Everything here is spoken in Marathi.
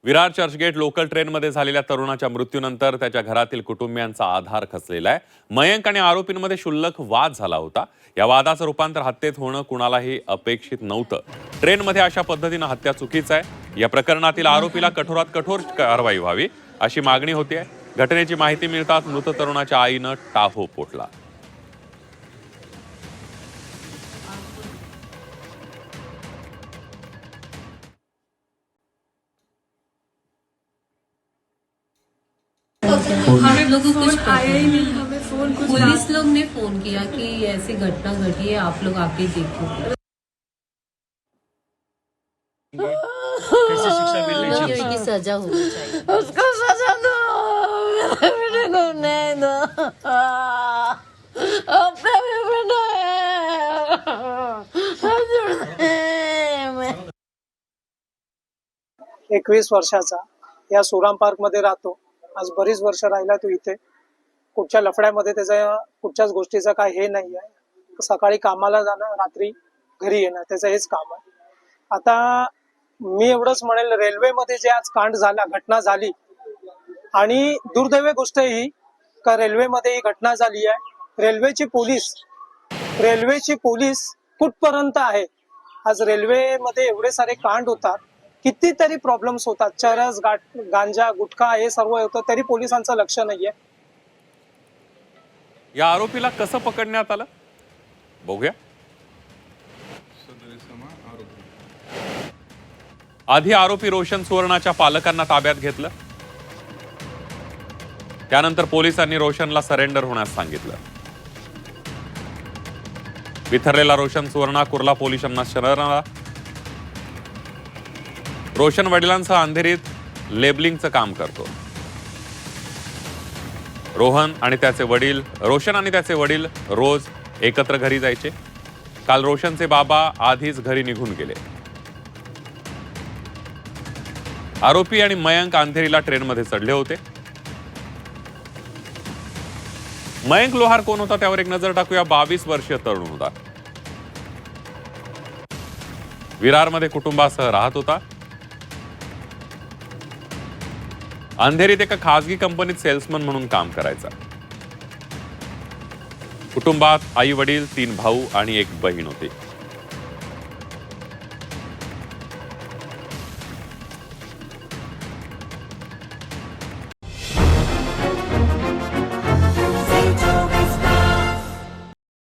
विरार चर्चगेट लोकल ट्रेनमध्ये झालेल्या तरुणाच्या मृत्यूनंतर त्याच्या घरातील कुटुंबियांचा आधार खचलेला आहे. मयंक आणि आरोपींमध्ये क्षुल्लक वाद झाला होता. या वादाचं रूपांतर हत्येत होणं कुणालाही अपेक्षित नव्हतं. ट्रेनमध्ये अशा पद्धतीनं हत्या चुकीचं आहे. या प्रकरणातील आरोपीला कठोरात कठोर कारवाई व्हावी अशी मागणी होती. घटनेची माहिती मिळताच मृत तरुणाच्या आईनं टाहो पोटला. हमें लोगों को कुछ आया ही नहीं, हमें फोन कुछ पुलिस लोग ने फोन किया कि ऐसी घटना घटी है, आप लोग आके देखो। कैसे शिक्षा मिलनी चाहिए? की सजा होनी चाहिए। उसको सजा दो, मेरे बेटे को न्याय दो। अपना भी बेटा है। 21 वर्षाचा या सुराम पार्क मध्ये राहतो. आज बरीच वर्ष राहिला तो इथे. कुठच्या लफड्यामध्ये त्याचा कुठच्याच गोष्टीचा काय हे नाही आहे. सकाळी कामाला जाणं, रात्री घरी येणं, त्याचं हेच काम आहे. आता मी एवढंच म्हणेल, रेल्वेमध्ये जे आज कांड झाला, घटना झाली, आणि दुर्दैवी गोष्ट ही का रेल्वेमध्ये ही घटना झाली आहे. रेल्वेची पोलीस कुठपर्यंत आहे. आज रेल्वेमध्ये एवढे सारे कांड होतात, कितीतरी प्रॉब्लेम्स होतात, चरस, गांजा, गुटखा हे सर्व होतं, तरी पोलिसांचं लक्ष नाहीये. या आरोपीला कसं पकडण्यात आलं बघूया. आधी आरोपी रोशन सुवर्णाच्या पालकांना ताब्यात घेतलं. त्यानंतर पोलिसांनी रोशनला सरेंडर होण्यास सांगितलं. बिथरलेला रोशन सुवर्णा कुर्ला पोलिसांना शरण आला. रोशन वडिलांसह अंधेरीत लेबलिंगचं काम करतो. रोशन आणि त्याचे वडील रोज एकत्र घरी जायचे. काल रोशनचे बाबा आधीच घरी निघून गेले. आरोपी आणि मयंक अंधेरीला ट्रेनमध्ये चढले होते. मयंक लोहार कोण होता त्यावर एक नजर टाकूया. 22 वर्षीय तरुण होता. विरारमध्ये कुटुंबासह राहत होता. अंधेरीत एका खासगी कंपनीत सेल्समन म्हणून काम करायचा. कुटुंबात आई वडील, 3 भाऊ आणि 1 बहीण होती.